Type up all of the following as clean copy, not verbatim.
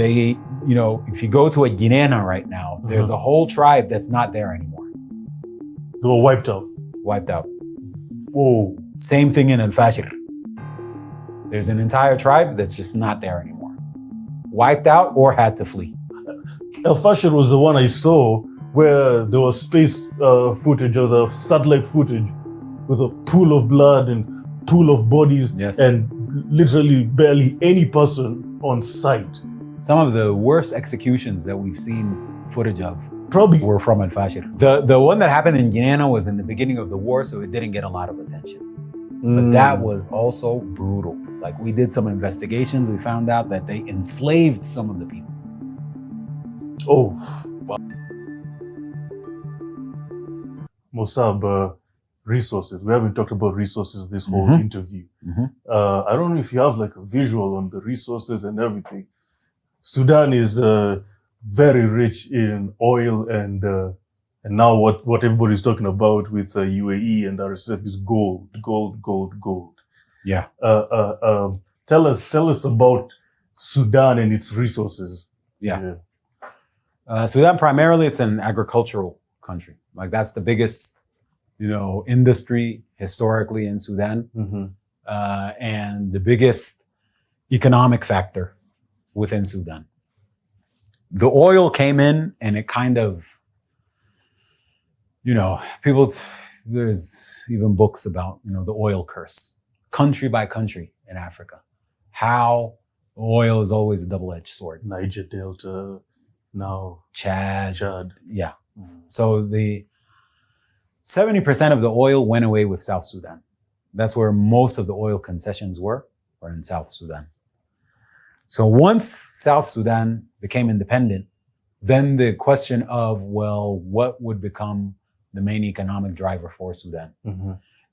They, if you go to a Guinea right now, there's a whole tribe that's not there anymore. They were wiped out. Wiped out. Whoa. Same thing in Fasher. There's an entire tribe that's just not there anymore. Wiped out or had to flee. Fasher was the one I saw where there was space footage or the satellite footage with a pool of blood and pool of bodies and literally barely any person on site. Some of the worst executions that we've seen footage of probably were from Fasher. The one that happened in Guinea was in the beginning of the war, so it didn't get a lot of attention. But that was also brutal. Like, we did some investigations, we found out that they enslaved some of the people. Oh, wow. Mosaab, resources. We haven't talked about resources this whole interview. I don't know if you have like a visual on the resources and everything. Sudan is very rich in oil and now what everybody's talking about with UAE and RSF is gold. Yeah. Tell us about Sudan and its resources. Yeah. Sudan, primarily, it's an agricultural country. Like, that's the biggest, industry historically in Sudan. And the biggest economic factor within Sudan. The oil came in and it kind of, there's even books about, the oil curse, country by country in Africa, how oil is always a double-edged sword. Niger Delta, now Chad. Yeah. Mm. So the 70% of the oil went away with South Sudan. That's where most of the oil concessions were in South Sudan. So once South Sudan became independent, then the question of, well, what would become the main economic driver for Sudan?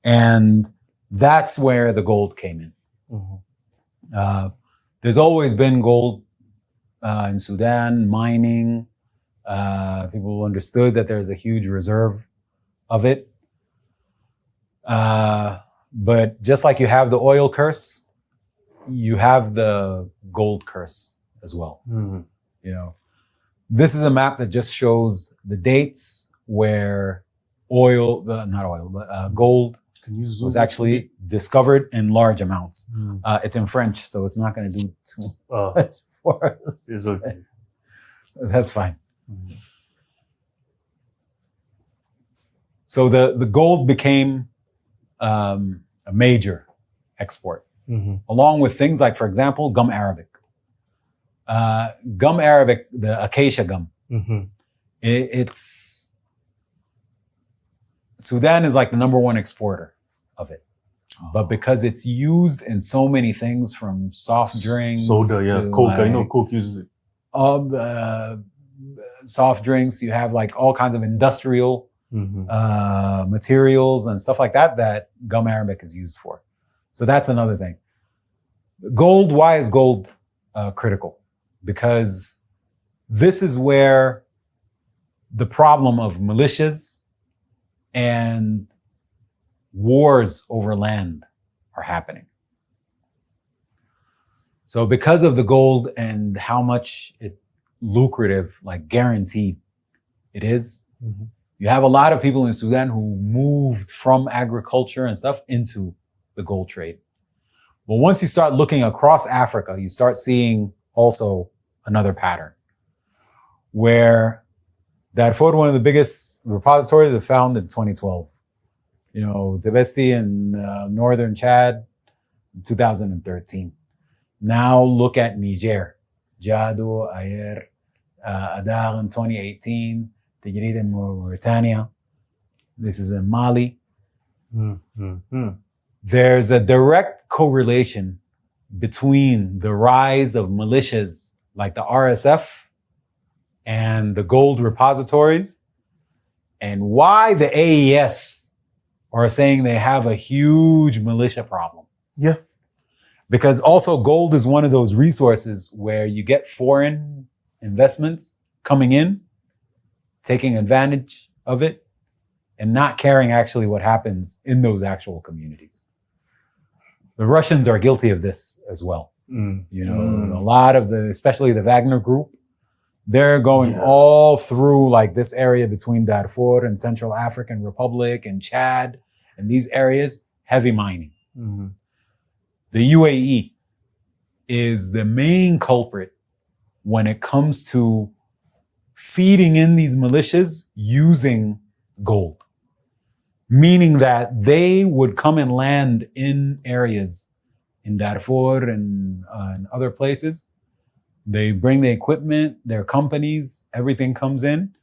And that's where the gold came in. There's always been gold in Sudan, mining. People understood that there's a huge reserve of it. But just like you have the oil curse, you have the gold curse as well. This is a map that just shows the dates where gold was actually discovered in large amounts. It's in French, so it's not going to do too much for us. It's okay. That's fine. So the gold became a major export, along with things like, for example, gum arabic. Gum arabic, the acacia gum. It's Sudan is like the #1 exporter of it, but because it's used in so many things, from soft drinks, soda, Coke. I know Coke uses it. Soft drinks. You have like all kinds of industrial materials and stuff like that gum arabic is used for. So that's another thing. Gold. Why is gold critical? Because this is where the problem of militias and wars over land are happening. So because of the gold and how much lucrative, like guaranteed it is, you have a lot of people in Sudan who moved from agriculture and stuff into the gold trade. But once you start looking across Africa, you start seeing also another pattern where Darfur, one of the biggest repositories, was found in 2012. Tibesti in northern Chad, 2013. Now look at Niger, Jado, Ayer, Adar in 2018, Tigrid in Mauritania. This is in Mali. There's a direct correlation between the rise of militias like the RSF and the gold repositories, and why the AES are saying they have a huge militia problem. Yeah. Because also gold is one of those resources where you get foreign investments coming in, taking advantage of it, and not caring actually what happens in those actual communities. The Russians are guilty of this as well. You know, a lot of especially the Wagner group, they're going all through like this area between Darfur and Central African Republic and Chad and these areas, heavy mining. The UAE is the main culprit when it comes to feeding in these militias using gold. Meaning that they would come and land in areas in Darfur and other places. They bring the equipment, their companies, everything comes in.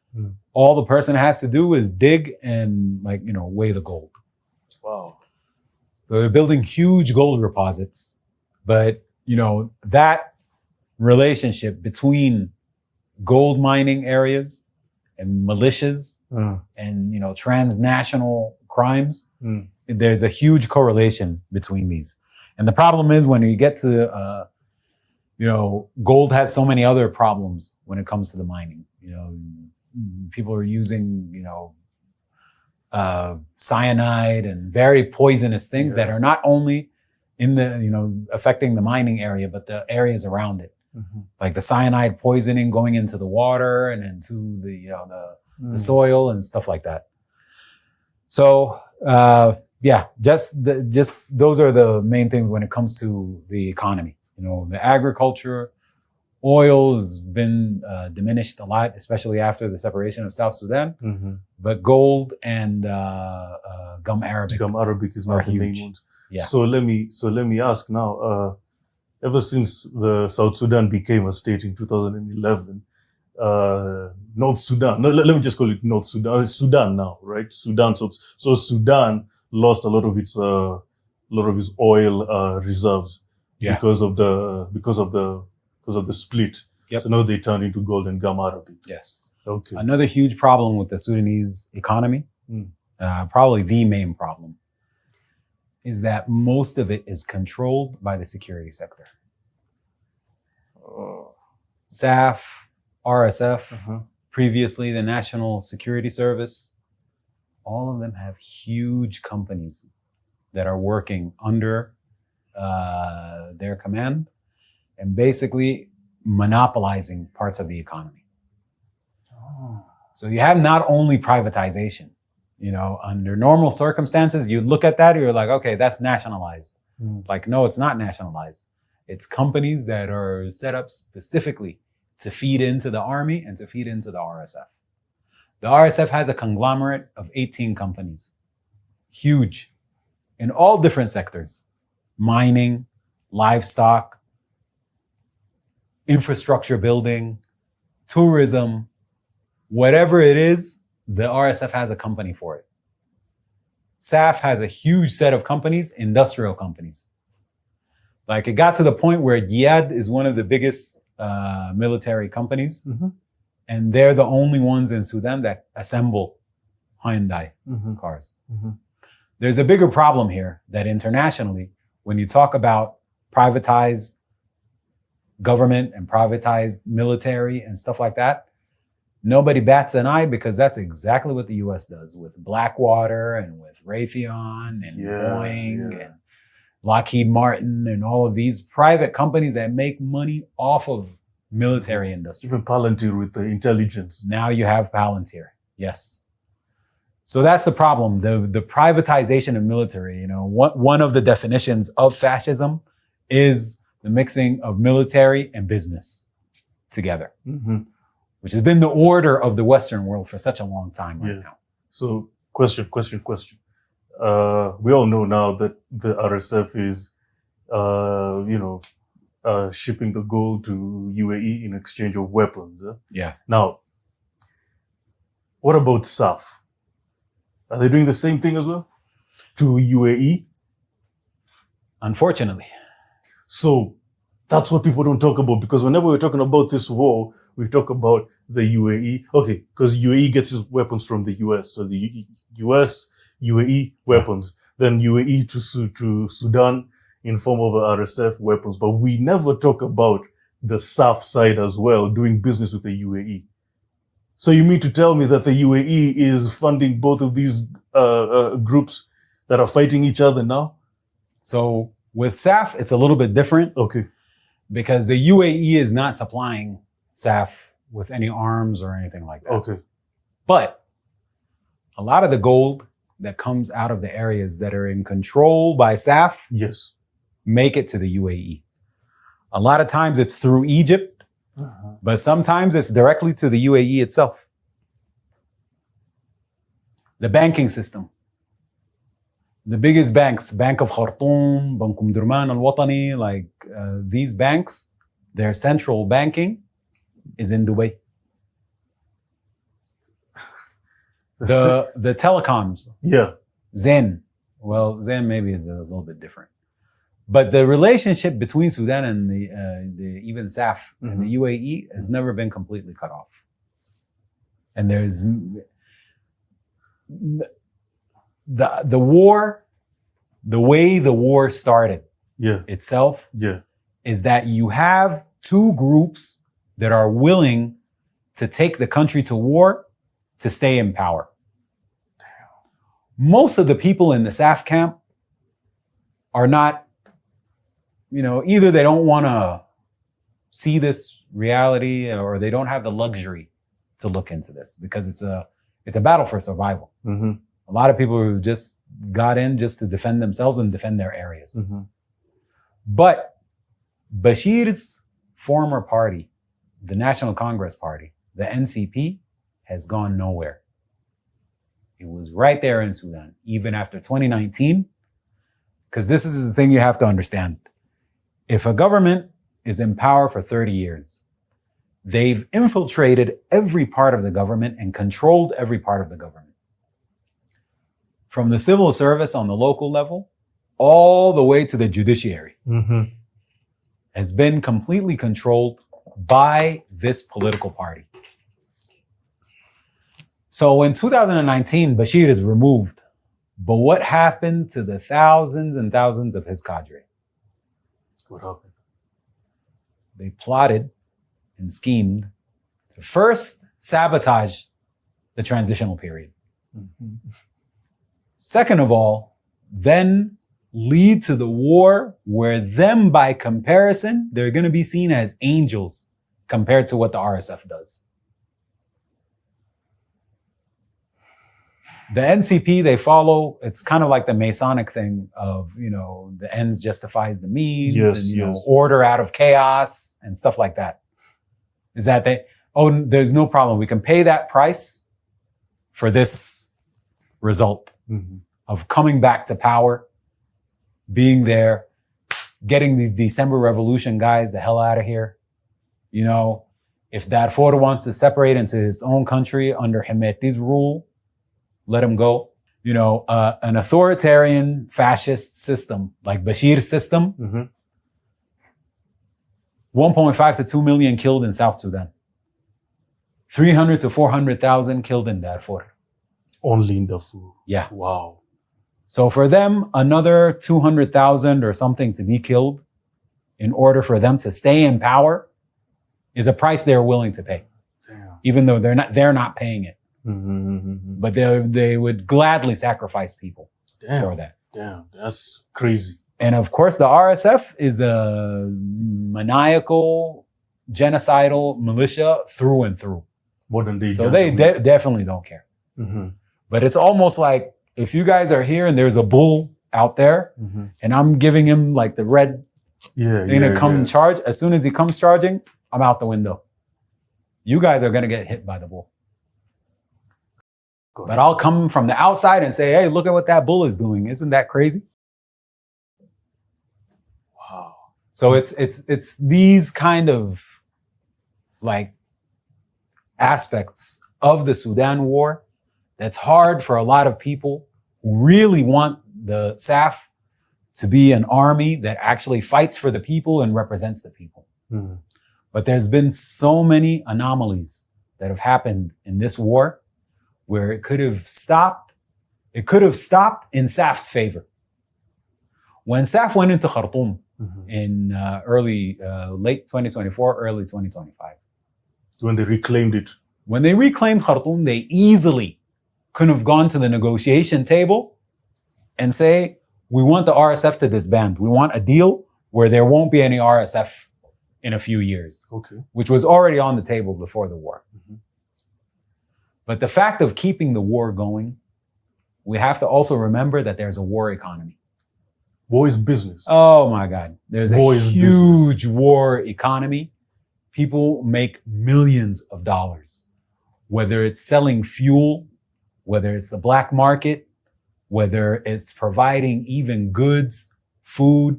All the person has to do is dig and weigh the gold. Wow. So they're building huge gold deposits. But, that relationship between gold mining areas and militias and, transnational crimes, there's a huge correlation between these. And the problem is when you get to, gold has so many other problems when it comes to the mining. People are using, cyanide and very poisonous things that are not only in the, affecting the mining area, but the areas around it. Like the cyanide poisoning going into the water and into the soil and stuff like that. So, just those are the main things when it comes to the economy. The agriculture, oil has been diminished a lot, especially after the separation of South Sudan. But gold and gum arabic. Gum arabic is not the main ones. Yeah. So let me ask now. Ever since the South Sudan became a state in 2011, North Sudan. No, let me just call it North Sudan. It's Sudan now, right? Sudan. So Sudan lost a lot of its oil reserves because of the split. Yep. So now they turned into gold and gum arabic. Yes. Okay. Another huge problem with the Sudanese economy, probably the main problem, is that most of it is controlled by the security sector. SAF, RSF, previously the National Security Service, all of them have huge companies that are working under their command and basically monopolizing parts of the economy. So you have not only privatization, under normal circumstances, you look at that, you're like, okay, that's nationalized. Like, no, it's not nationalized. It's companies that are set up specifically to feed into the army and to feed into the RSF. The RSF has a conglomerate of 18 companies, huge, in all different sectors: mining, livestock, infrastructure building, tourism, whatever it is, the RSF has a company for it. SAF has a huge set of companies, industrial companies. Like, it got to the point where Giad is one of the biggest military companies, and they're the only ones in Sudan that assemble Hyundai cars. There's a bigger problem here that internationally, when you talk about privatized government and privatized military and stuff like that, nobody bats an eye, because that's exactly what the US does with Blackwater and with Raytheon and Boeing and Lockheed Martin and all of these private companies that make money off of military industry. Even Palantir with the intelligence. Now you have Palantir. Yes. So that's the problem. The privatization of military, one of the definitions of fascism is the mixing of military and business together. Which has been the order of the Western world for such a long time right now. So, question. We all know now that the RSF is, shipping the gold to UAE in exchange of weapons. Yeah. Now, what about SAF? Are they doing the same thing as well to UAE? Unfortunately. So, that's what people don't talk about, because whenever we're talking about this war, we talk about the UAE. Okay, because UAE gets its weapons from the US. So the US, UAE weapons. Then UAE to Sudan in form of RSF weapons. But we never talk about the SAF side as well, doing business with the UAE. So you mean to tell me that the UAE is funding both of these groups that are fighting each other now? So with SAF, it's a little bit different. Okay. because the UAE is not supplying SAF with any arms or anything like that. Okay. But a lot of the gold that comes out of the areas that are in control by SAF Yes. make it to the UAE. A lot of times it's through Egypt, but sometimes it's directly to the UAE itself. The banking system. The biggest banks, Bank of Khartoum, Bank Umdurman Al-Watani, like these banks, their central banking is in Dubai. The telecoms, Yeah. Zain. Well, Zain maybe is a little bit different. But the relationship between Sudan and the even SAF and the UAE has never been completely cut off. And there's the war, the way the war started itself is that you have two groups that are willing to take the country to war to stay in power. Most of the people in the SAF camp are not, either they don't want to see this reality or they don't have the luxury to look into this because it's a battle for survival. A lot of people who just got in just to defend themselves and defend their areas. But Bashir's former party, the National Congress Party, the NCP, has gone nowhere. It was right there in Sudan, even after 2019, because this is the thing you have to understand. If a government is in power for 30 years, they've infiltrated every part of the government and controlled every part of the government. From the civil service on the local level, all the way to the judiciary, has been completely controlled by this political party. So in 2019, Bashir is removed. But what happened to the thousands and thousands of his cadre? What happened? They plotted and schemed to first sabotage the transitional period. Second of all, then lead to the war where them, by comparison, they're going to be seen as angels compared to what the RSF does. The NCP, they follow, it's kind of like the Masonic thing of, the ends justifies the means and, order out of chaos and stuff like that. Is that there's no problem. We can pay that price for this result of coming back to power, being there, getting these December Revolution guys the hell out of here. If Darfur wants to separate into his own country under Hemeti's rule, let him go. An authoritarian fascist system like Bashir's system, 1.5 to 2 million killed in South Sudan. 300 to 400,000 killed in Darfur. Only in Darfur. Yeah. Wow. So for them, another 200,000 or something to be killed in order for them to stay in power is a price they're willing to pay. Damn. Even though they're not paying it. But they would gladly sacrifice people for that. Damn, that's crazy. And of course, the RSF is a maniacal, genocidal militia through and through. Modern day. So they definitely don't care. But it's almost like if you guys are here and there's a bull out there and I'm giving him like the red thing to come charge, as soon as he comes charging, I'm out the window. You guys are going to get hit by the bull. But I'll come from the outside and say, hey, look at what that bull is doing. Isn't that crazy? Wow. So it's these kind of like aspects of the Sudan war that's hard for a lot of people who really want the SAF to be an army that actually fights for the people and represents the people. But there's been so many anomalies that have happened in this war where it could have stopped in SAF's favor. When SAF went into Khartoum in late 2024, early 2025. When they reclaimed it. When they reclaimed Khartoum, they easily could have gone to the negotiation table and say, we want the RSF to disband. We want a deal where there won't be any RSF in a few years, Okay. which was already on the table before the war. Mhm. But the fact of keeping the war going, we have to also remember that there's a war economy. War is business. Oh my God. There's a War is huge war economy. People make millions of dollars, whether it's selling fuel, whether it's the black market, whether it's providing even goods, food.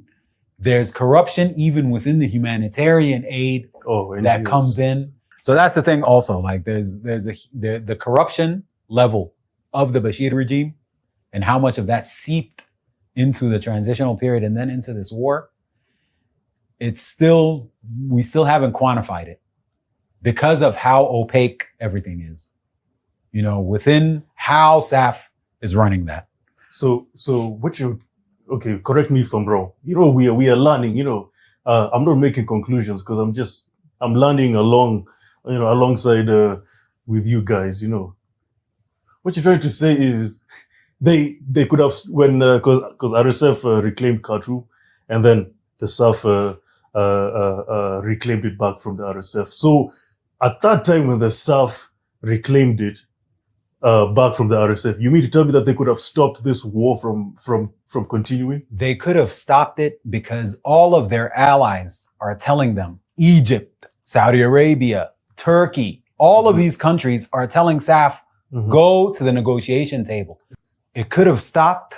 There's corruption even within the humanitarian aid that NGOs. comes in. So that's the thing also, like the corruption level of the Bashir regime and how much of that seeped into the transitional period and then into this war. We still haven't quantified it because of how opaque everything is, within how SAF is running that. So okay, correct me if I'm wrong. We are learning, I'm not making conclusions because I'm learning alongside with you guys, What you're trying to say is they could have, when, cause RSF reclaimed Khartoum and then the SAF reclaimed it back from the RSF. So at that time when the SAF reclaimed it back from the RSF, you mean to tell me that they could have stopped this war from continuing? They could have stopped it because all of their allies are telling them, Egypt, Saudi Arabia, Turkey, all of these countries are telling SAF, go to the negotiation table. It could have stopped,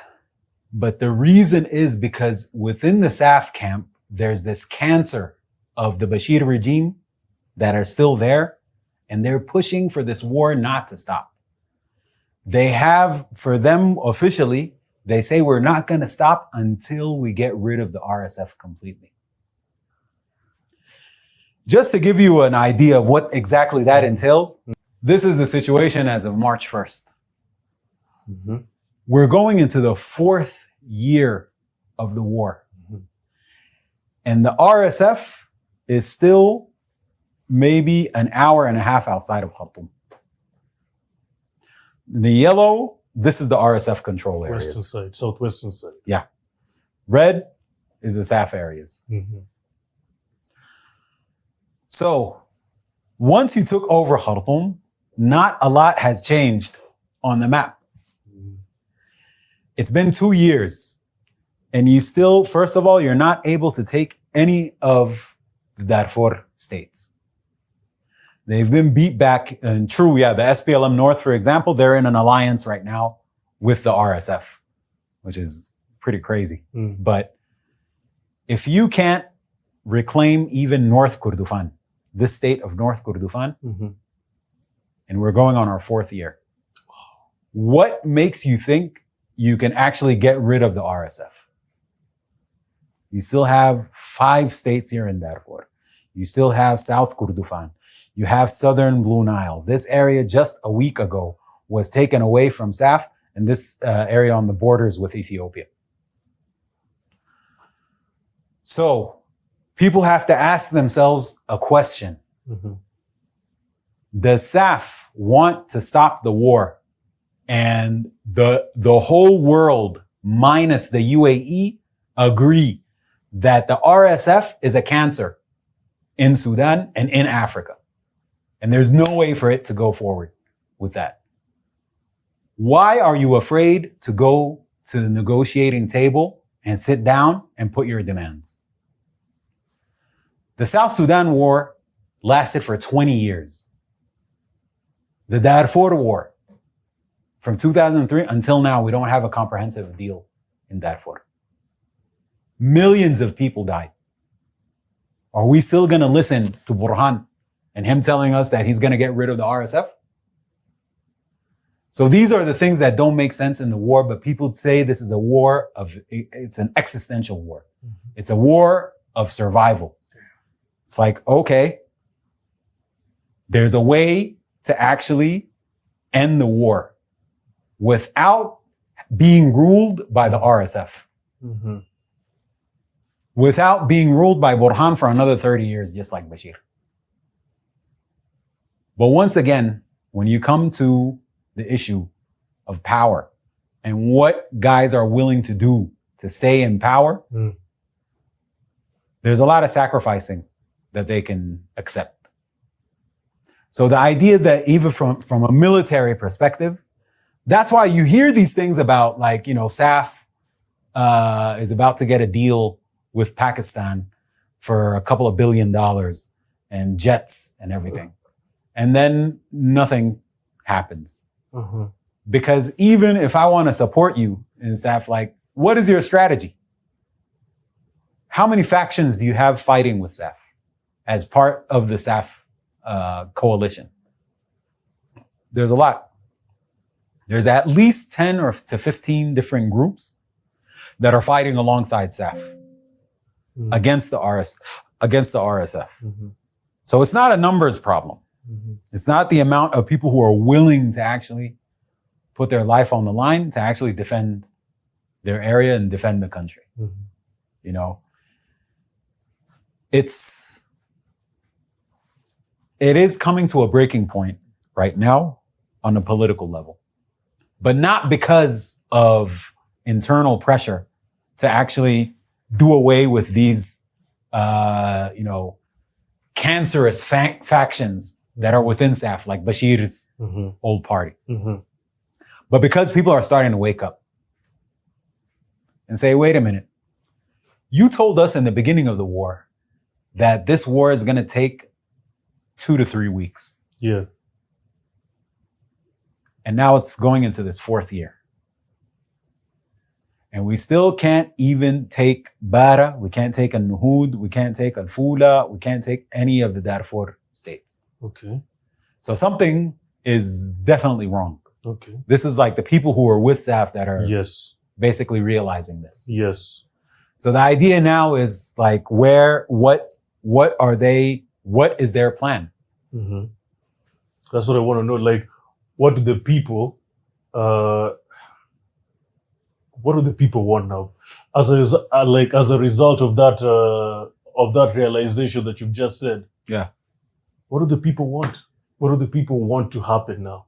but the reason is because within the SAF camp, there's this cancer of the Bashir regime that are still there, and they're pushing for this war not to stop. They have, for them officially, they say we're not going to stop until we get rid of the RSF completely. Just to give you an idea of what exactly that entails, this is the situation as of March 1st. We're going into the 4th year of the war. And the RSF is still maybe an hour and a half outside of Khartoum. The yellow, this is the RSF control areas. Western side, southwestern side. Yeah. Red is the SAF areas. So once you took over Khartoum, not a lot has changed on the map. It's been 2 years and you still, first of all, you're not able to take any of the Darfur states. They've been beat back, and true, the SPLM North, for example, they're in an alliance right now with the RSF, which is pretty crazy. But if you can't reclaim even North Kordofan, this state of North Kordofan, and we're going on our 4th year, what makes you think you can actually get rid of the RSF? You still have 5 states here in Darfur. You still have South Kordofan. You have Southern Blue Nile. This area just a week ago was taken away from SAF, and this area on the borders with Ethiopia. So people have to ask themselves a question. Does SAF want to stop the war? And the whole world, minus the UAE, agree that the RSF is a cancer in Sudan and in Africa. And there's no way for it to go forward with that. Why are you afraid to go to the negotiating table and sit down and put your demands? The South Sudan war lasted for 20 years. The Darfur war, from 2003 until now, we don't have a comprehensive deal in Darfur. Millions of people died. Are we still going to listen to Burhan and him telling us that he's going to get rid of the RSF? So these are the things that don't make sense in the war, but people say this is a war it's an existential war. It's a war of survival. It's like, okay, there's a way to actually end the war without being ruled by the RSF. Without being ruled by Burhan for another 30 years, just like Bashir. But once again, when you come to the issue of power and what guys are willing to do to stay in power, there's a lot of sacrificing that they can accept. So the idea that even from a military perspective, that's why you hear these things about like, SAF is about to get a deal with Pakistan for a couple of $1 billion and jets and everything. And then nothing happens. Because even if I want to support you in SAF, like, what is your strategy? How many factions do you have fighting with SAF as part of the SAF coalition? There's a lot. There's at least 10 or to 15 different groups that are fighting alongside SAF against the RSF. So it's not a numbers problem. It's not the amount of people who are willing to actually put their life on the line to actually defend their area and defend the country. It is coming to a breaking point right now on a political level, but not because of internal pressure to actually do away with these, cancerous factions that are within SAF, like Bashir's old party. But because people are starting to wake up and say, wait a minute, you told us in the beginning of the war that this war is going to take 2 to 3 weeks. Yeah. And now it's going into this 4th year. And we still can't even take Bara, we can't take Al-Nuhud, we can't take Al-Fula, we can't take any of the Darfur states. Okay. So something is definitely wrong. Okay. This is like the people who are with SAF that are basically realizing this. Yes. So the idea now is like what is their plan? That's what I want to know. Like, what do the people want now? As a result of that realization that you've just said. Yeah. What do the people want? What do the people want to happen now?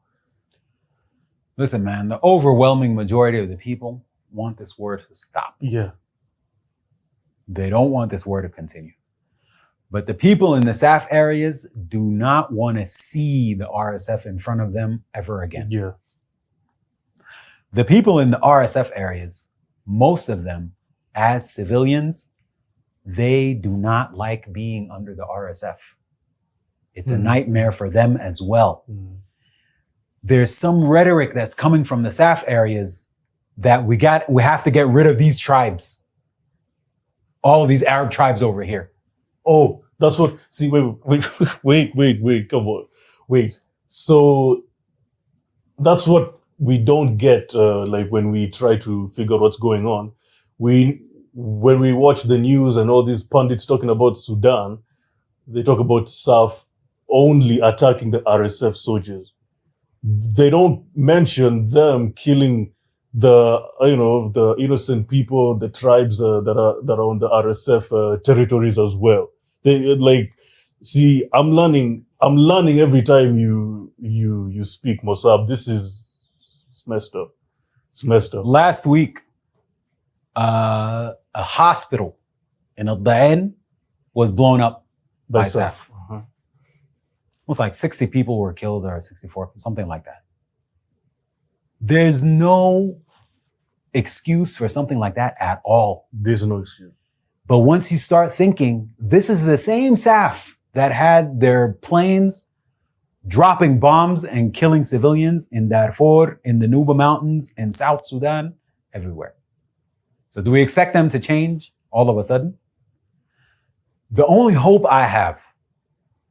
Listen, man, the overwhelming majority of the people want this war to stop. Yeah. They don't want this war to continue. But the people in the SAF areas do not want to see the RSF in front of them ever again. Yeah. The people in the RSF areas, most of them, as civilians, they do not like being under the RSF. It's a nightmare for them as well. There's some rhetoric that's coming from the SAF areas that we have to get rid of these tribes. All of these Arab tribes over here. Oh, that's what, see, wait, come on. Wait. So that's what we don't get, like when we try to figure out what's going on. When we watch the news and all these pundits talking about Sudan, they talk about SAF only attacking the RSF soldiers. They don't mention them killing the innocent people, the tribes that are on the RSF territories as well. They see, I'm learning every time you speak, Mosaab. It's messed up. It's messed up. Last week, a hospital in Al-Dain was blown up by SAF. It was like 60 people were killed, or 64, something like that. There's no excuse for something like that at all. There's no excuse. But once you start thinking, this is the same SAF that had their planes dropping bombs and killing civilians in Darfur, in the Nuba Mountains, in South Sudan, everywhere. So do we expect them to change all of a sudden? The only hope I have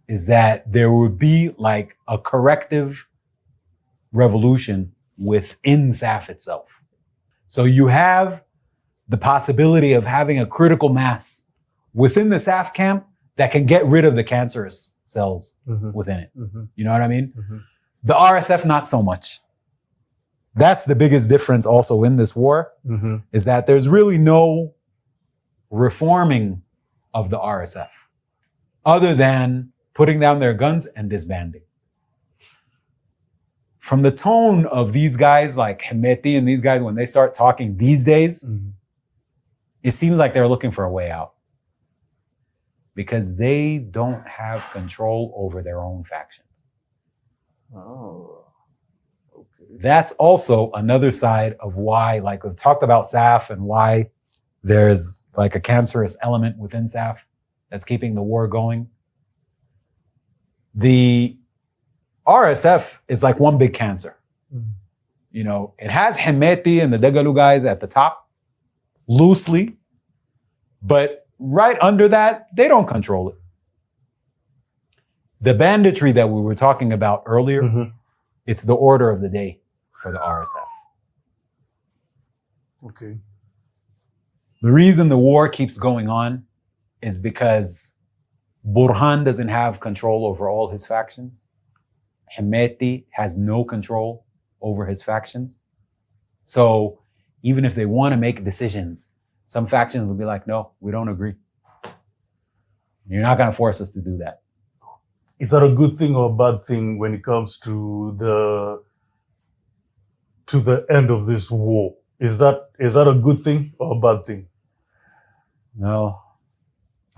is that there would be like a corrective revolution within SAF itself. So you have the possibility of having a critical mass within the SAF camp that can get rid of the cancerous cells within it. You know what I mean? The RSF, not so much. That's the biggest difference also in this war, is that there's really no reforming of the RSF other than putting down their guns and disbanding. From the tone of these guys like Hemeti and these guys, when they start talking these days, it seems like they're looking for a way out. because they don't have control over their own factions. Oh, okay. That's also another side of why, like we've talked about SAF and why there's like a cancerous element within SAF that's keeping the war going. The RSF is like one big cancer. Mm. You know, it has Hemeti and the Dagalu guys at the top, loosely, but right under that, they don't control it. The banditry that we were talking about earlier, it's the order of the day for the RSF. Okay. The reason the war keeps going on is because Burhan doesn't have control over all his factions. Hemeti has no control over his factions. So even if they want to make decisions, some factions will be like, no, we don't agree. You're not going to force us to do that. Is that a good thing or a bad thing when it comes to the end of this war? Is that a good thing or a bad thing? No,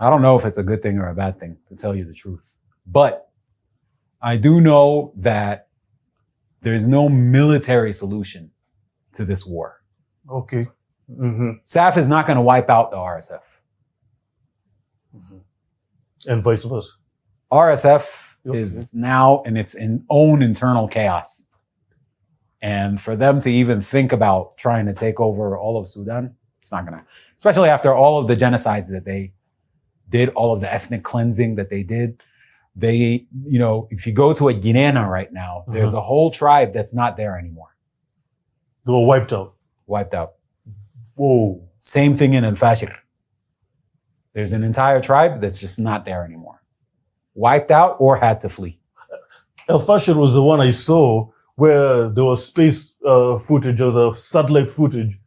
I don't know if it's a good thing or a bad thing, to tell you the truth. But I do know that there's no military solution to this war. Okay. SAF is not going to wipe out the RSF. And vice versa. RSF is now in its own internal chaos. And for them to even think about trying to take over all of Sudan, it's not going to. Especially after all of the genocides that they did, all of the ethnic cleansing that they did. They, you know, if you go to a Guinea right now, there's a whole tribe that's not there anymore. They were wiped out. Wiped out. Whoa. Same thing in Fasher. There's an entire tribe that's just not there anymore. Wiped out or had to flee. Fasher was the one I saw where there was space footage or satellite footage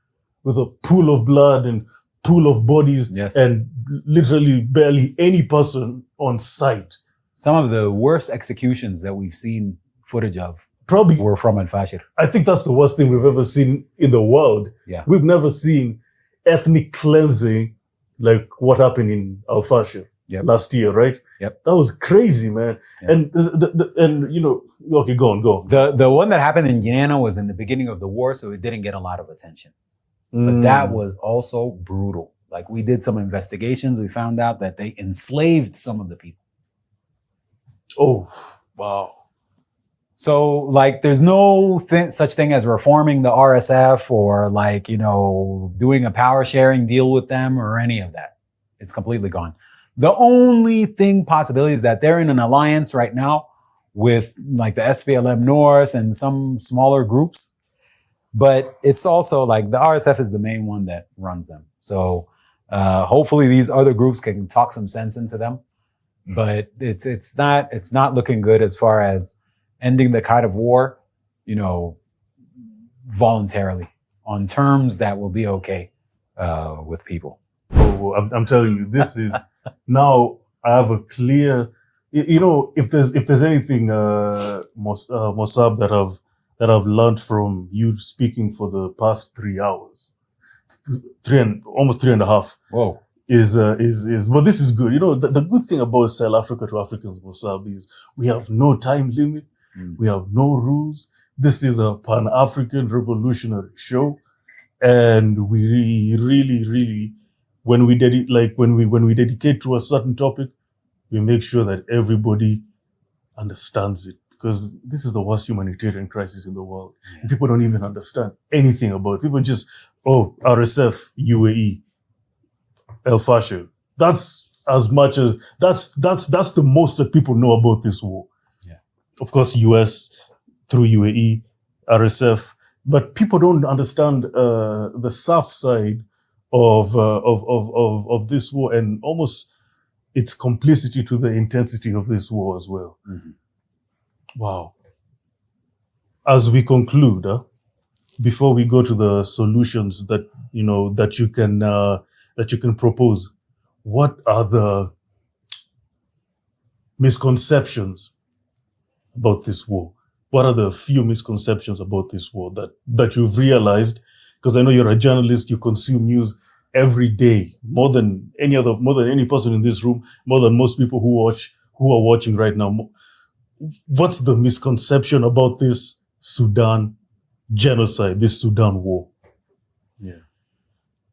with a pool of blood and pool of bodies and literally barely any person on site. Some of the worst executions that we've seen footage of probably were from Fasher. I think that's the worst thing we've ever seen in the world. Yeah. We've never seen ethnic cleansing like what happened in Fasher last year, right? Yep. That was crazy, man. Yep. And you know, okay, go on. The one that happened in Guinea was in the beginning of the war, so it didn't get a lot of attention. But that was also brutal. Like we did some investigations, we found out that they enslaved some of the people. Oh, wow. So like there's no such thing as reforming the RSF or like, you know, doing a power sharing deal with them or any of that. It's completely gone. The only possibility is that they're in an alliance right now with like the SPLM North and some smaller groups. But it's also like the RSF is the main one that runs them. So hopefully these other groups can talk some sense into them. But it's not looking good as far as ending the kind of war, you know, voluntarily on terms that will be okay with people. Oh, I'm telling you, this is now I have a clear. You know, if there's anything, Mosaab, that I've learned from you speaking for the past 3 hours, almost 3.5. Whoa. Is but this is good. You know, the good thing about South Africa to Africans, Mosaab, is we have no time limit. We have no rules. This is a Pan-African revolutionary show. And we really, when we dedicate to a certain topic, we make sure that everybody understands it. Because this is the worst humanitarian crisis in the world. And people don't even understand anything about it. People just, RSF, UAE, Fasher. That's as much as that's the most that people know about this war. Yeah. Of course, US through UAE, RSF, but people don't understand the soft side of this war and almost its complicity to the intensity of this war as well. Mm-hmm. Wow. As we conclude, before we go to the solutions that you can propose, what are the misconceptions about this war? What are the few misconceptions about this war that you've realized? Because I know you're a journalist, you consume news every day, more than any person in this room, more than most people who are watching right now. What's the misconception about this Sudan genocide, this Sudan war? Yeah.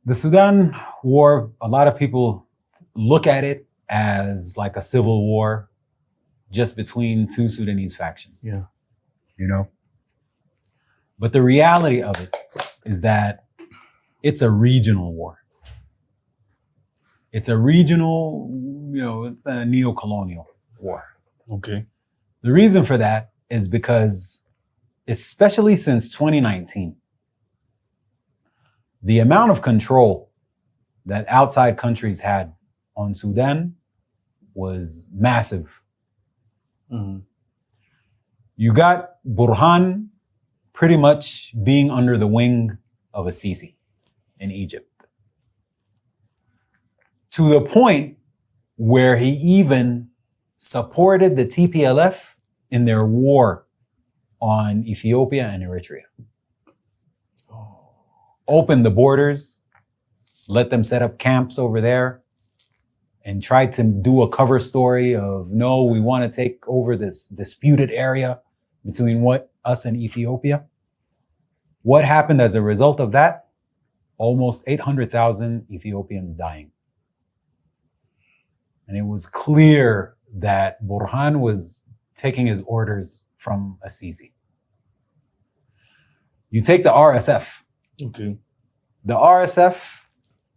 The Sudan war, a lot of people look at it as like a civil war just between two Sudanese factions. Yeah. You know? But the reality of it is that it's a regional war. It's a regional, it's a neo-colonial war. Okay. The reason for that is because, especially since 2019, the amount of control that outside countries had on Sudan was massive. Mm-hmm. You got Burhan pretty much being under the wing of a Sisi in Egypt, to the point where he even supported the TPLF in their war on Ethiopia and Eritrea. Opened the borders, let them set up camps over there, and tried to do a cover story of, no, we want to take over this disputed area between us and Ethiopia. What happened as a result of that? Almost 800,000 Ethiopians dying. And it was clear that Burhan was taking his orders from a Sisi. You take the RSF. Okay. The RSF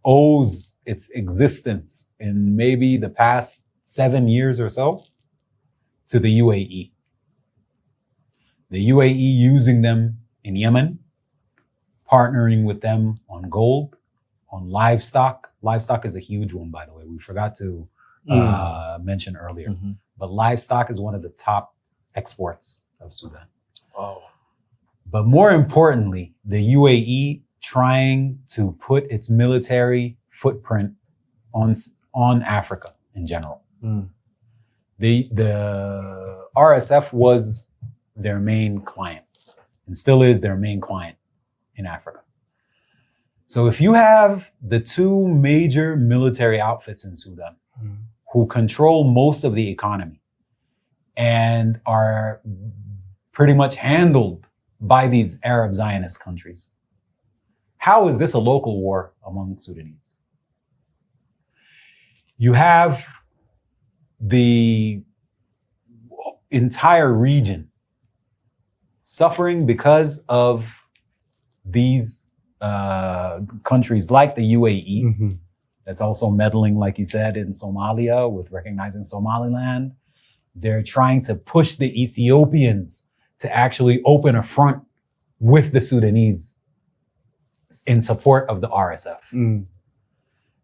owes its existence in maybe the past 7 years or so to the UAE. The UAE using them in Yemen, partnering with them on gold, on livestock. Livestock is a huge one, by the way. We forgot to mention earlier. Mm-hmm. But livestock is one of the top exports of Sudan. Wow. But more importantly, the UAE trying to put its military footprint on Africa in general. Mm. The RSF was their main client and still is their main client in Africa. So if you have the two major military outfits in Sudan who control most of the economy and are pretty much handled by these Arab Zionist countries, how is this a local war among Sudanese? You have the entire region suffering because of these countries like the UAE, Mm-hmm. that's also meddling, like you said, in Somalia with recognizing Somaliland. They're trying to push the Ethiopians to actually open a front with the Sudanese in support of the RSF. Mm.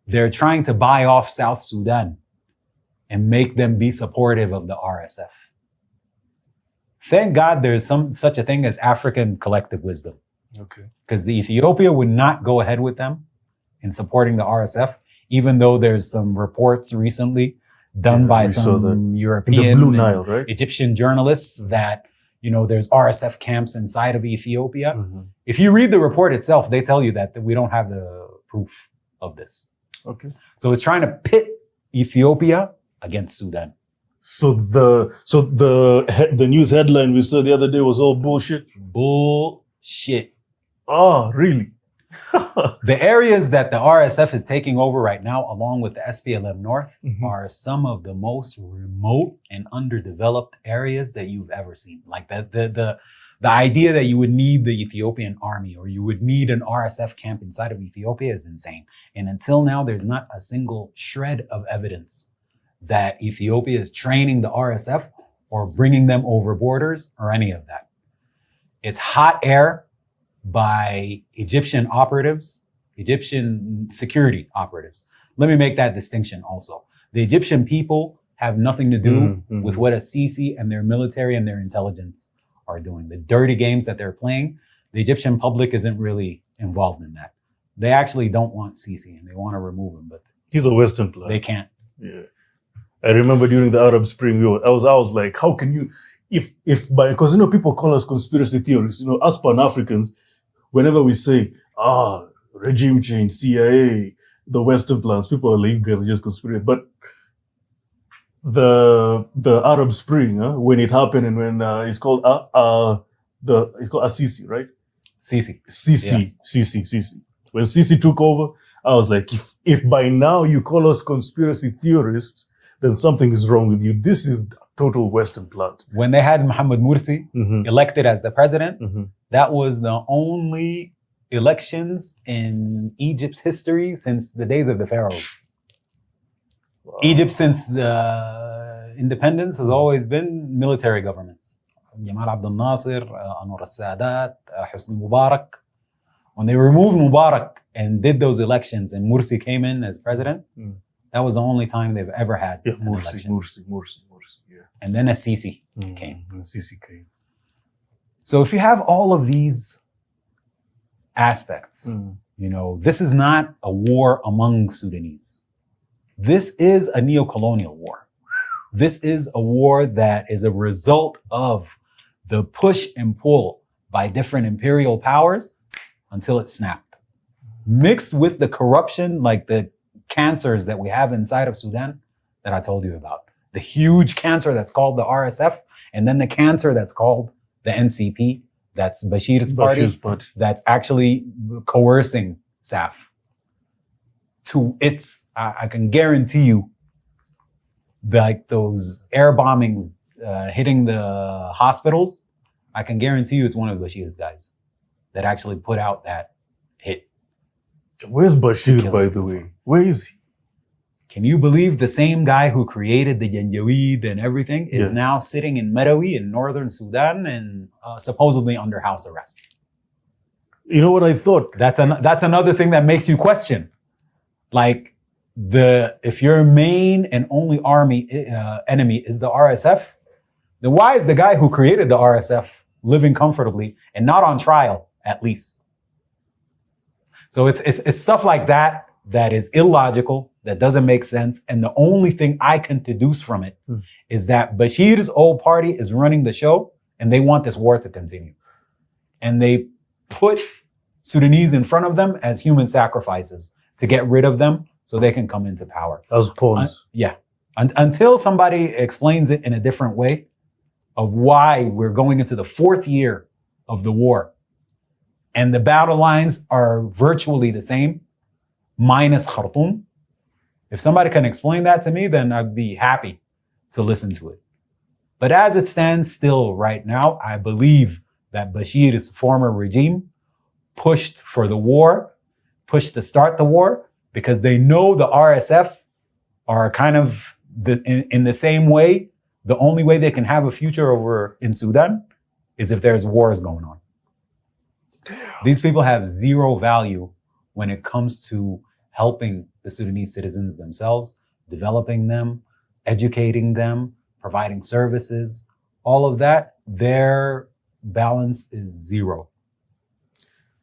They're trying to buy off South Sudan and make them be supportive of the RSF. Thank God there's such a thing as African collective wisdom. Okay. Because the Ethiopia would not go ahead with them in supporting the RSF, even though there's some reports recently done by some European in the Blue Nile, right? Egyptian journalists that, there's RSF camps inside of Ethiopia. Mm-hmm. If you read the report itself, they tell you that we don't have the proof of this. Okay. So it's trying to pit Ethiopia against Sudan. So the news headline we saw the other day was all bullshit. Bullshit. Oh, really? The areas that the RSF is taking over right now, along with the SPLM North, Mhm. are some of the most remote and underdeveloped areas that you've ever seen. Like the idea that you would need the Ethiopian army or you would need an RSF camp inside of Ethiopia is insane. And until now, there's not a single shred of evidence that Ethiopia is training the RSF or bringing them over borders or any of that. It's hot air by Egyptian operatives, Egyptian security operatives. Let me make that distinction also. The Egyptian people have nothing to do Mm-hmm. with what a Sisi and their military and their intelligence are doing. The dirty games that they're playing, the Egyptian public isn't really involved in that. They actually don't want Sisi and they want to remove him, but He's a Western player. they can't. Yeah. I remember during the Arab Spring, I was like, how can you, because people call us conspiracy theorists, us Pan-Africans, whenever we say, regime change, CIA, the Western plans. People are like, you guys are just conspiracy. But the Arab Spring, when it happened and when it's called Assisi, right? Sisi. When Sisi took over, I was like, if by now you call us conspiracy theorists, then something is wrong with you. This is total Western plant. When they had Mohamed Morsi elected as the president, that was the only elections in Egypt's history since the days of the pharaohs. Wow. Egypt, since independence, has always been military governments. Jamal Abdel Nasser, Anwar al-Sadat, Hosni Mubarak. When they removed Mubarak and did those elections and Morsi came in as president, that was the only time they've ever had an election. Morsi, yeah. And then Sisi came. Sisi came. So if you have all of these aspects, this is not a war among Sudanese. This is a neo-colonial war. This is a war that is a result of the push and pull by different imperial powers until it snapped. Mixed with the corruption, like the cancers that we have inside of Sudan that I told you about. The huge cancer that's called the RSF, and then the cancer that's called the NCP, that's Bashir's party, that's actually coercing SAF to its, I can guarantee you, like those air bombings hitting the hospitals, I can guarantee you it's one of Bashir's guys that actually put out that hit. Where's Bashir, by the way? Where is he? Can you believe the same guy who created the Janjaweed and everything is now sitting in Marawi in northern Sudan and supposedly under house arrest? You know what I thought? That's another thing that makes you question. Like, if your main and only army enemy is the RSF, then why is the guy who created the RSF living comfortably and not on trial, at least? So it's stuff like that that is illogical, that doesn't make sense. And the only thing I can deduce from it is that Bashir's old party is running the show and they want this war to continue. And they put Sudanese in front of them as human sacrifices to get rid of them so they can come into power. As pawns. Until somebody explains it in a different way of why we're going into the 4th year of the war and the battle lines are virtually the same, minus Khartoum. If somebody can explain that to me, then I'd be happy to listen to it. But as it stands still right now, I believe that Bashir's former regime pushed for the war, pushed to start the war, because they know the RSF are kind of in the same way. The only way they can have a future over in Sudan is if there's wars going on. These people have zero value when it comes to helping the Sudanese citizens themselves, developing them, educating them, providing services, all of that. Their balance is zero.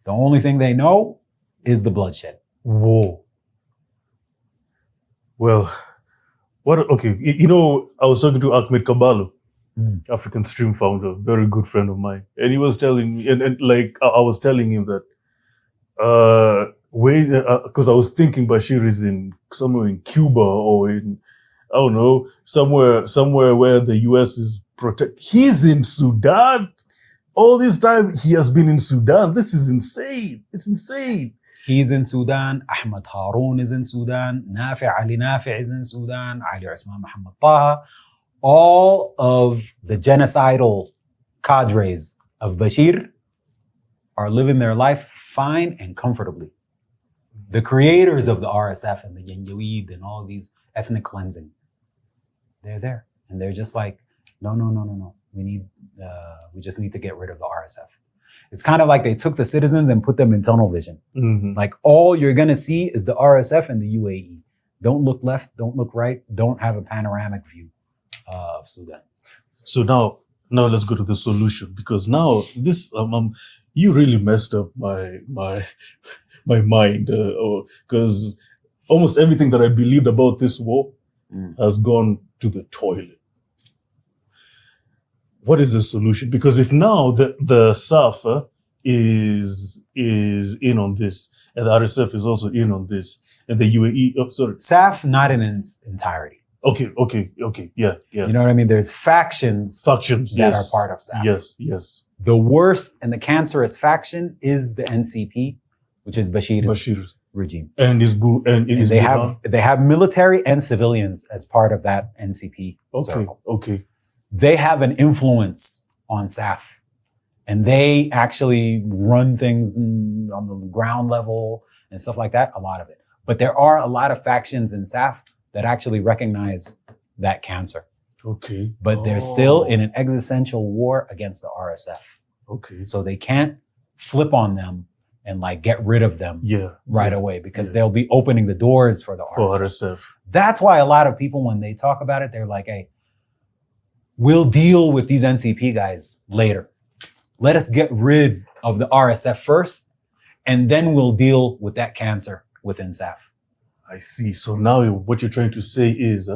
The only thing they know is the bloodshed. Whoa. Well, okay, I was talking to Ahmed Kabalo, African stream founder, very good friend of mine. And he was telling me, and I was telling him that, because I was thinking Bashir is somewhere in Cuba or in, I don't know, somewhere where the US is He's in Sudan. All this time he has been in Sudan. This is insane. It's insane. He's in Sudan. Ahmed Haroun is in Sudan. Nafi Ali Nafi is in Sudan. Ali Usman Muhammad Taha. All of the genocidal cadres of Bashir are living their life fine and comfortably. The creators of the RSF and the Janjaweed and all these ethnic cleansing, they're there. And they're just like, no. We just need to get rid of the RSF. It's kind of like they took the citizens and put them in tunnel vision. Mm-hmm. Like all you're going to see is the RSF and the UAE. Don't look left, don't look right, don't have a panoramic view of Sudan. So now let's go to the solution, because now this, you really messed up my mind, because almost everything that I believed about this war has gone to the toilet. What is the solution? Because if now the SAF is in on this, and the RSF is also in on this, and the UAE. Oh, sorry. SAF, not in its entirety. Okay. Yeah. You know what I mean? There's factions Factions that yes. are part of SAF. Yes. The worst and the cancerous faction is the NCP, which is Bashir's regime. And they have military and civilians as part of that NCP circle. Okay. They have an influence on SAF, and they actually run things on the ground level and stuff like that, a lot of it. But there are a lot of factions in SAF that actually recognize that cancer. Okay. But they're still in an existential war against the RSF. Okay. So they can't flip on them and like get rid of them right away, because they'll be opening the doors for the RSF. That's why a lot of people, when they talk about it, they're like, hey, we'll deal with these NCP guys later. Let us get rid of the RSF first, and then we'll deal with that cancer within SAF. I see. So now what you're trying to say is,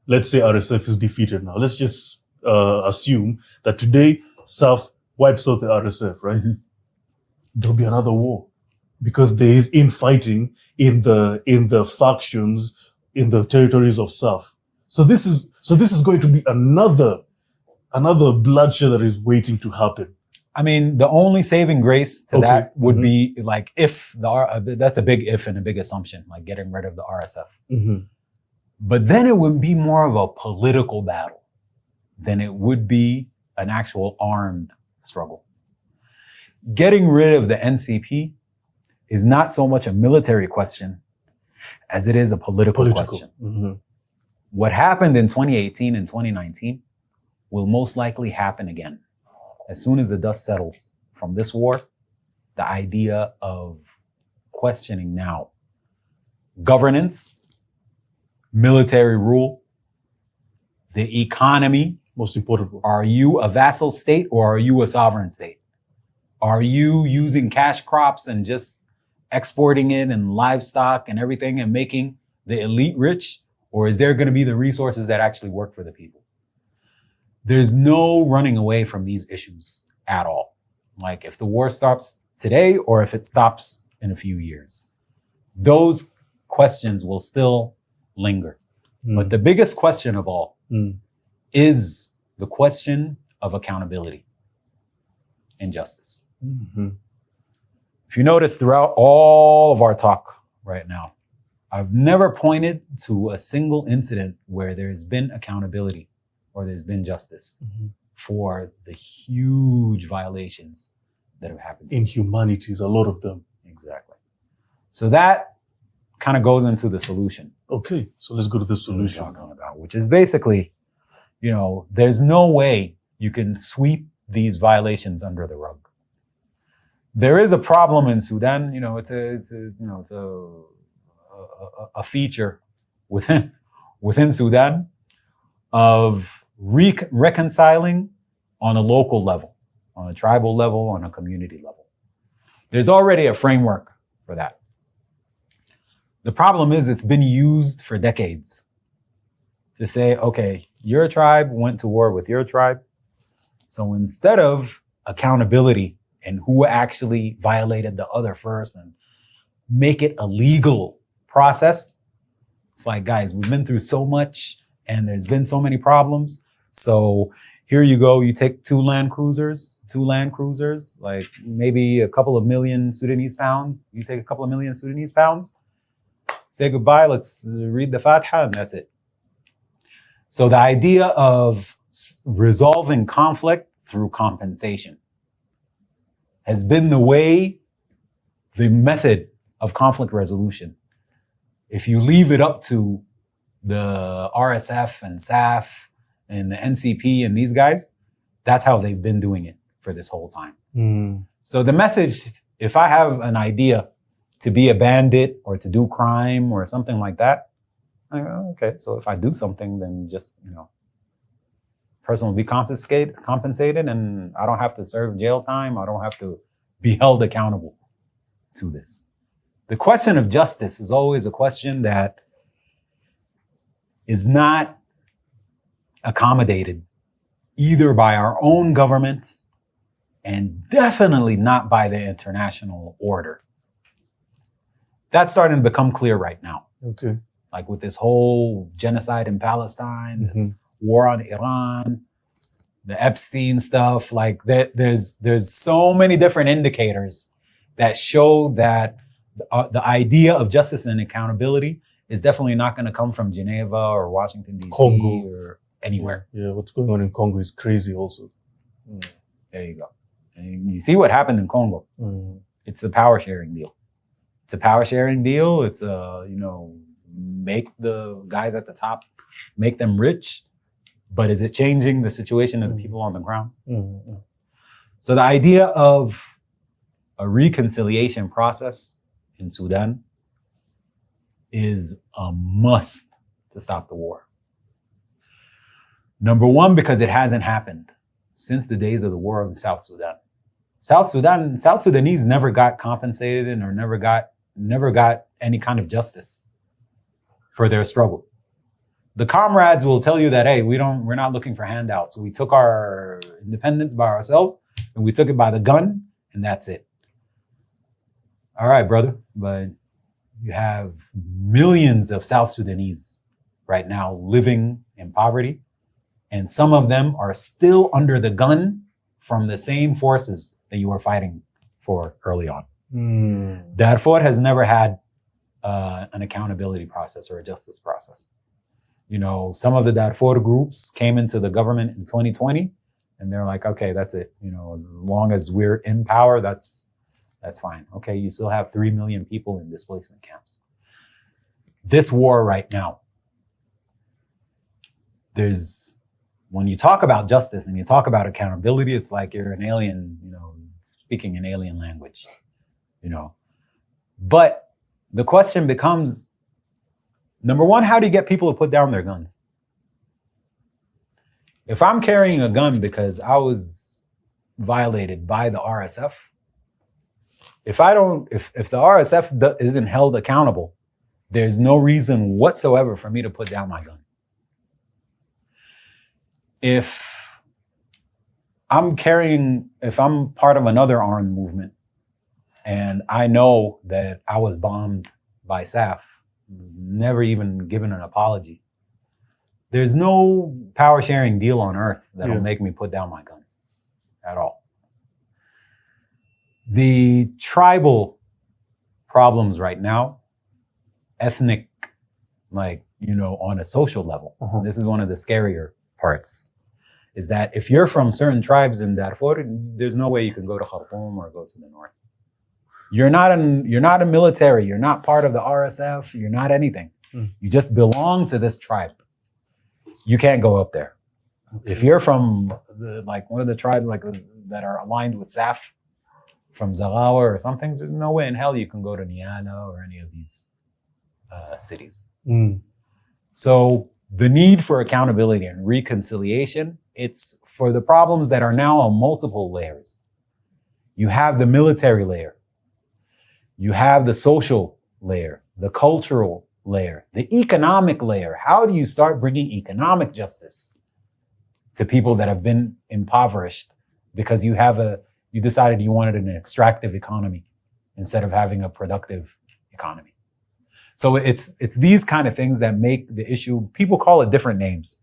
let's say RSF is defeated now. Let's just assume that today SAF wipes out the RSF, right? Mm-hmm. There'll be another war because there is infighting in the factions in the territories of SAF. So this is going to be another bloodshed that is waiting to happen. I mean, the only saving grace to that would be like if that's a big if and a big assumption, like getting rid of the RSF. Mm-hmm. But then it would be more of a political battle than it would be an actual armed struggle. Getting rid of the NCP is not so much a military question as it is a political question. Mm-hmm. What happened in 2018 and 2019 will most likely happen again. As soon as the dust settles from this war, the idea of questioning now governance, military rule, the economy. Most important. Are you a vassal state or are you a sovereign state? Are you using cash crops and just exporting it and livestock and everything and making the elite rich? Or is there going to be the resources that actually work for the people? There's no running away from these issues at all. Like if the war stops today or if it stops in a few years, those questions will still linger. But the biggest question of all is the question of accountability and justice. Mm-hmm. If you notice throughout all of our talk right now, I've never pointed to a single incident where there's been accountability or there's been justice for the huge violations that have happened. Inhumanities, a lot of them. Exactly. So that kind of goes into the solution. Okay, so let's go to the solution. Which is basically, there's no way you can sweep these violations under the rug. There is a problem in Sudan. It's a feature within Sudan of reconciling on a local level, on a tribal level, on a community level. There's already a framework for that. The problem is it's been used for decades to say, okay, your tribe went to war with your tribe. So instead of accountability and who actually violated the other first and make it a legal process, it's like, guys, we've been through so much and there's been so many problems. So here you go. You take two land cruisers, like maybe a couple of million Sudanese pounds. You take a couple of million Sudanese pounds, say goodbye. Let's read the Fatiha and that's it. So the idea of resolving conflict through compensation has been the method of conflict resolution. If you leave it up to the RSF and SAF and the NCP and these guys, that's how they've been doing it for this whole time. So the message, if I have an idea to be a bandit or to do crime or something like that, I go, okay, so if I do something, then just, person will be compensated and I don't have to serve jail time. I don't have to be held accountable to this. The question of justice is always a question that is not accommodated either by our own governments and definitely not by the international order. That's starting to become clear right now. Okay. Like with this whole genocide in Palestine, this war on Iran, the Epstein stuff, like there's so many different indicators that show that the idea of justice and accountability is definitely not going to come from Geneva or Washington, D.C. Congo. Or anywhere. Yeah, what's going on in Congo is crazy also. There you go. And you see what happened in Congo. It's a power sharing deal. It's a power sharing deal. It's a, make the guys at the top, make them rich. But is it changing the situation of the people on the ground? So the idea of a reconciliation process in Sudan is a must to stop the war. Number one, because it hasn't happened since the days of the war in South Sudan. South Sudanese never got compensated or never got any kind of justice for their struggle. The comrades will tell you that, hey, we're not looking for handouts. We took our independence by ourselves and we took it by the gun and that's it. All right, brother, but you have millions of South Sudanese right now living in poverty, and some of them are still under the gun from the same forces that you were fighting for early on. Darfur has never had an accountability process or a justice process. Some of the Darfur groups came into the government in 2020, and they're like, okay, that's it. As long as we're in power, that's fine. Okay, you still have 3 million people in displacement camps. This war right now, when you talk about justice and you talk about accountability, it's like you're an alien, speaking an alien language, But the question becomes, number one, how do you get people to put down their guns? If I'm carrying a gun because I was violated by the RSF, if the RSF isn't held accountable, there's no reason whatsoever for me to put down my gun. If I'm part of another armed movement and I know that I was bombed by SAF, was never even given an apology, there's no power sharing deal on earth that'll make me put down my gun at all. The tribal problems right now, ethnic, on a social level, this is one of the scarier parts, is that if you're from certain tribes in Darfur, there's no way you can go to Khartoum or go to the north. You're not a military. You're not part of the RSF. You're not anything. You just belong to this tribe. You can't go up there. Okay. If you're from one of the tribes that are aligned with SAF, from Zagawa or something, there's no way in hell you can go to Niala or any of these cities. So the need for accountability and reconciliation, it's for the problems that are now on multiple layers. You have the military layer. You have the social layer, the cultural layer, the economic layer. How do you start bringing economic justice to people that have been impoverished because you decided you wanted an extractive economy instead of having a productive economy? So it's these kind of things that make the issue. People call it different names.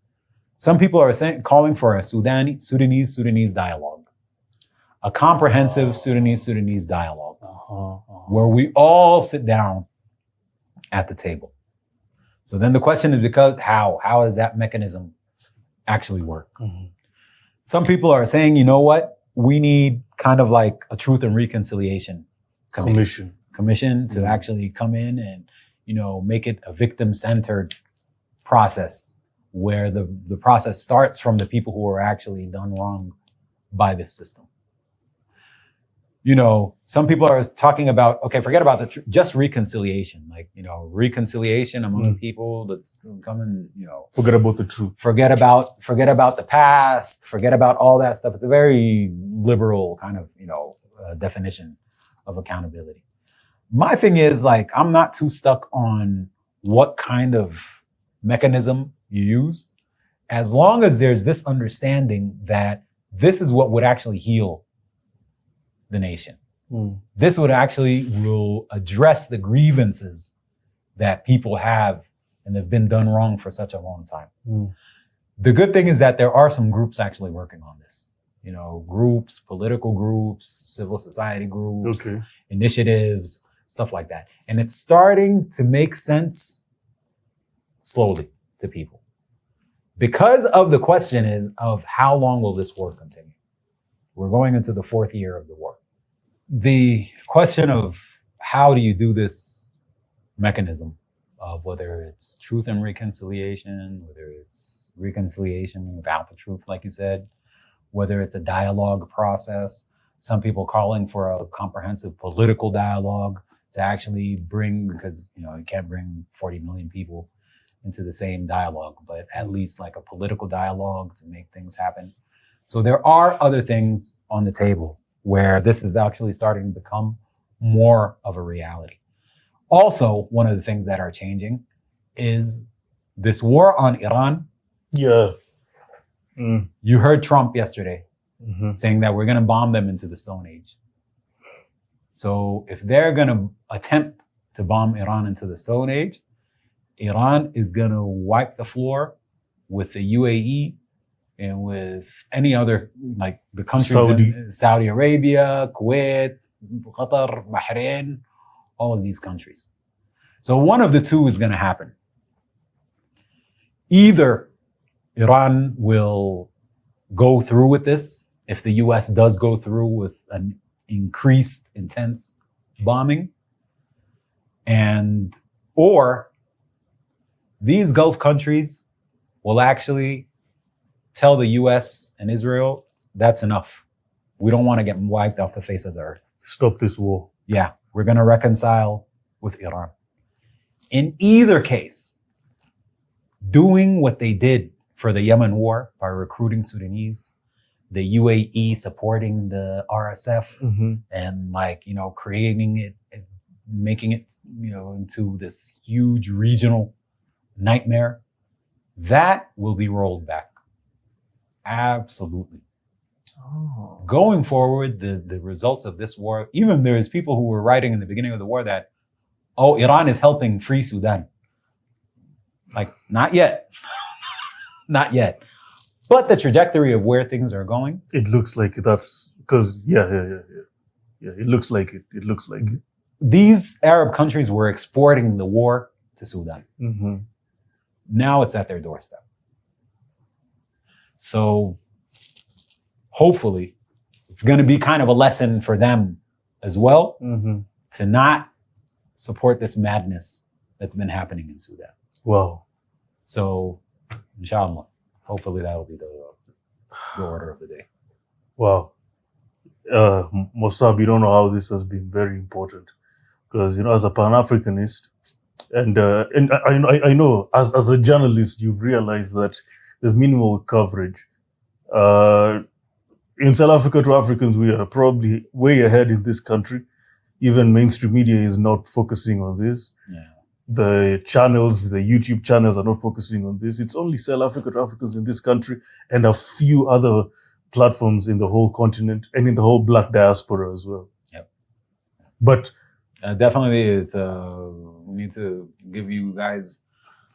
Some people are calling for a Sudanese dialogue, a comprehensive Sudanese dialogue, where we all sit down at the table. So then the question is, because how does that mechanism actually work? Some people are saying, you know what? We need kind of like a truth and reconciliation commission to actually come in and, make it a victim-centered process where the process starts from the people who are actually done wrong by this system. Some people are talking about, okay, forget about just reconciliation, reconciliation among people that's coming, forget about the truth. Forget about the past, forget about all that stuff. It's a very liberal kind of, definition of accountability. My thing is I'm not too stuck on what kind of mechanism you use, as long as there's this understanding that this is what would actually heal the nation. This would actually will address the grievances that people have and have been done wrong for such a long time. The good thing is that there are some groups actually working on this. You know, groups, political groups, civil society groups, initiatives, stuff like that. And it's starting to make sense slowly to people. Because of the question is of how long will this war continue? We're going into the 4th year of the war. The question of how do you do this mechanism of whether it's truth and reconciliation, whether it's reconciliation without the truth, like you said, whether it's a dialogue process, some people calling for a comprehensive political dialogue to actually bring, because, you know, you can't bring 40 million people into the same dialogue, but at least like a political dialogue to make things happen. So there are other things on the table where this is actually starting to become more of a reality. Also, one of the things that are changing is this war on Iran. Yeah. You heard Trump yesterday saying that we're going to bomb them into the Stone Age. So if they're going to attempt to bomb Iran into the Stone Age, Iran is going to wipe the floor with the UAE and with any other, like the countries in Saudi Arabia, Kuwait, Qatar, Bahrain, all of these countries. So one of the two is going to happen. Either Iran will go through with this if the US does go through with an increased intense bombing, or these Gulf countries will actually tell the US and Israel, that's enough. We don't want to get wiped off the face of the earth. Stop this war. Yeah, we're going to reconcile with Iran. In either case, doing what they did for the Yemen war by recruiting Sudanese, the UAE supporting the RSF and, like, you know, creating it, making it, you know, into this huge regional nightmare, that will be rolled back. Absolutely. Going forward, the results of this war, even there's people who were writing in the beginning of the war that, oh, Iran is helping free Sudan. Like, not yet. Not yet. But the trajectory of where things are going. It looks like that's because, yeah. It looks like it. It looks like it. These Arab countries were exporting the war to Sudan. Now it's at their doorstep. So hopefully it's going to be kind of a lesson for them as well to not support this madness that's been happening in Sudan. Wow. So, inshallah, hopefully that will be the order of the day. Wow. Mosaab, you don't know how this has been very important. Because, you know, as a Pan-Africanist, and I know as a journalist, you've realized that there's minimal coverage. In South Africa, to Africans, we are probably way ahead in this country. Even mainstream media is not focusing on this. Yeah. The channels, the YouTube channels are not focusing on this. It's only South Africa to Africans in this country and a few other platforms in the whole continent and in the whole Black diaspora as well. Yep. But definitely, it's we need to give you guys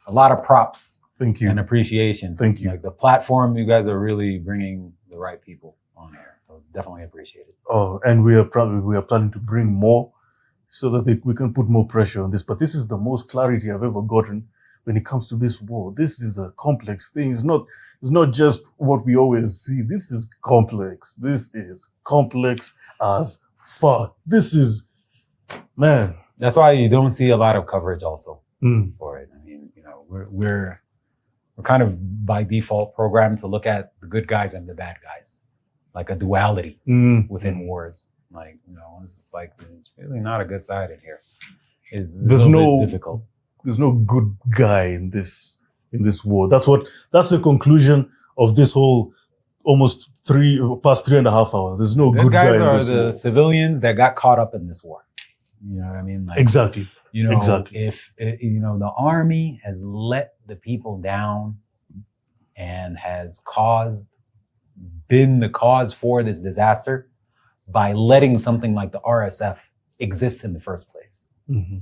a lot of props. Thank you. And appreciation. Thank you. Like the platform, you guys are really bringing the right people on here. So it's definitely appreciated. Oh, and we are planning to bring more so that we can put more pressure on this. But this is the most clarity I've ever gotten when it comes to this war. This is a complex thing. It's not just what we always see. This is complex. This is complex as fuck. This is, man. That's why you don't see a lot of coverage also for it. I mean, you know, we're kind of by default programmed to look at the good guys and the bad guys, like a duality within wars. Like, you know, it's like, it's really not a good side in here. It's difficult. There's no good guy in this war. That's the conclusion of this whole almost past 3.5 hours. There's no good guy in this war. Guys are the civilians that got caught up in this war. You know what I mean? Like, exactly. You know, exactly. If, you know, the army has let the people down and has been the cause for this disaster, by letting something like the RSF exist in the first place. Mm-hmm.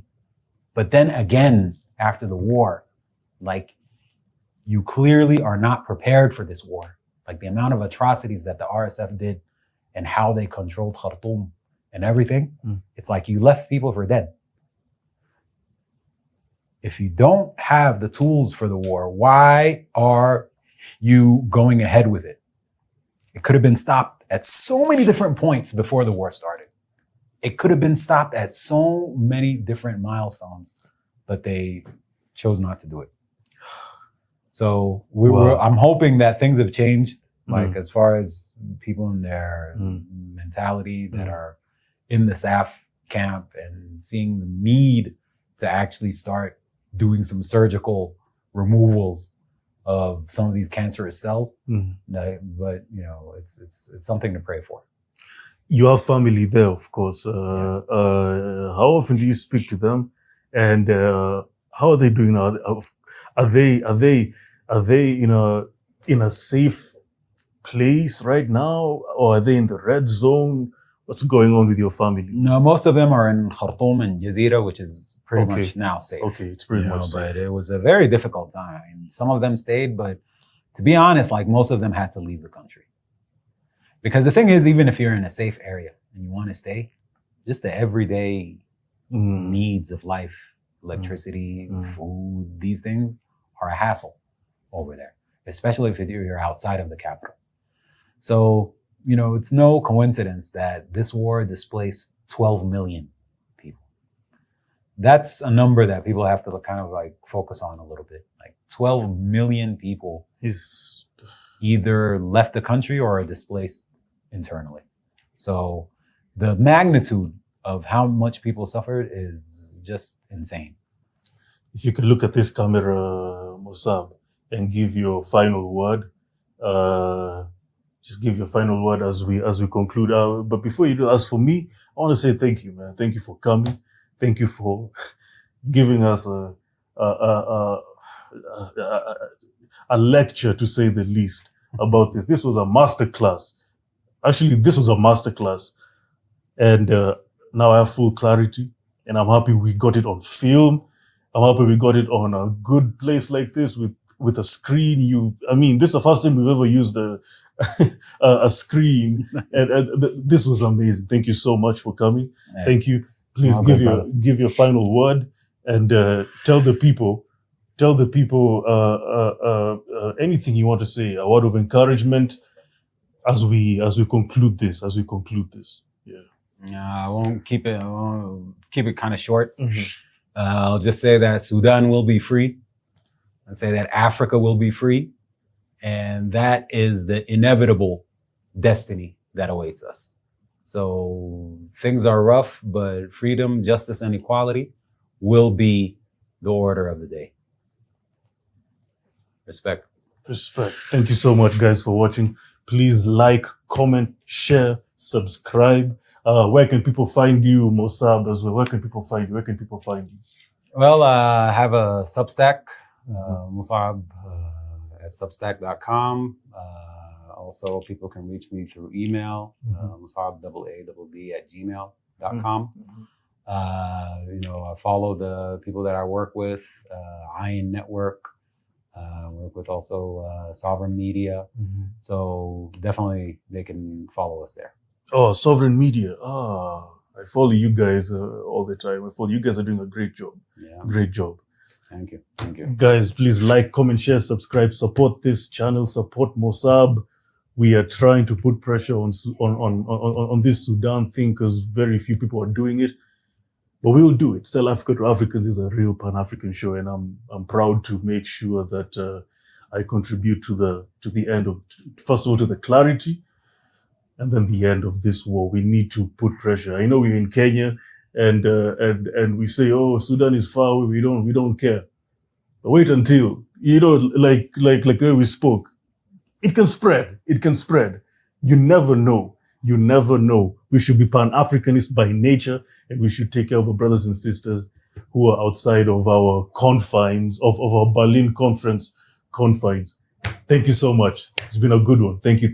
But then again, after the war, like, you clearly are not prepared for this war. Like, the amount of atrocities that the RSF did and how they controlled Khartoum and everything, it's like you left people for dead. If you don't have the tools for the war, why are you going ahead with it? It could have been stopped at so many different points before the war started. It could have been stopped at so many different milestones, but they chose not to do it. So I'm hoping that things have changed, like as far as people in their mentality that are in the SAF camp and seeing the need to actually start doing some surgical removals of some of these cancerous cells. But you know, it's something to pray for. You have family there, of course. How often do you speak to them, and how are they doing now? Are they in a safe place right now, or are they in the red zone? What's going on with your family? No, most of them are in Khartoum and Jazeera, which is pretty much now safe. Okay, it's pretty much safe. But it was a very difficult time. I mean, some of them stayed, but to be honest, like, most of them had to leave the country. Because the thing is, even if you're in a safe area and you want to stay, just the everyday needs of life, electricity, food, these things are a hassle over there, especially if you're outside of the capital. So, you know, it's no coincidence that this war displaced 12 million people. That's a number that people have to kind of like focus on a little bit. Like 12 million people is either left the country or are displaced internally. So the magnitude of how much people suffered is just insane. If you could look at this camera, Mosaab, and give your final word, just give your final word as we conclude. But before you do, as for me, I want to say thank you, man. Thank you for coming. Thank you for giving us a lecture, to say the least, about this. This was a masterclass. Actually, this was a masterclass, and now I have full clarity, and I'm happy we got it on film. I'm happy we got it on a good place like this with a screen. I mean, this is the first time we've ever used a screen, and this was amazing. Thank you so much for coming. Yeah. Thank you. Please give your final word and tell the people anything you want to say, a word of encouragement as we conclude this. Yeah. I won't keep it. Kind of short. I'll just say that Sudan will be free, and say that Africa will be free, and that is the inevitable destiny that awaits us. So things are rough, but freedom, justice, and equality will be the order of the day. Respect. Thank you so much, guys, for watching. Please like, comment, share, subscribe. Where can people find you, Mosaab, as well? Where can people find you? Well, I have a Substack, Mosaab at substack.com. Also, people can reach me through email, mosaab@gmail.com. I follow the people that I work with, Iron Network. Work with also Sovereign Media. So definitely they can follow us there. Oh, Sovereign Media. I follow you guys all the time. You guys are doing a great job. Yeah. Great job. Thank you. Guys, please like, comment, share, subscribe, support this channel, support Mosaab. We are trying to put pressure on this Sudan thing because very few people are doing it. But we will do it. Sell Africa to Africans is a real Pan-African show, and I'm proud to make sure that I contribute to the end of, first of all, to the clarity, and then the end of this war. We need to put pressure. I know we're in Kenya, and we say, oh, Sudan is far away. We don't care. But wait until, like the way we spoke, it can spread. You never know. We should be Pan-Africanist by nature, and we should take care of our brothers and sisters who are outside of our confines, of our Berlin conference confines. Thank you so much. It's been a good one. Thank you.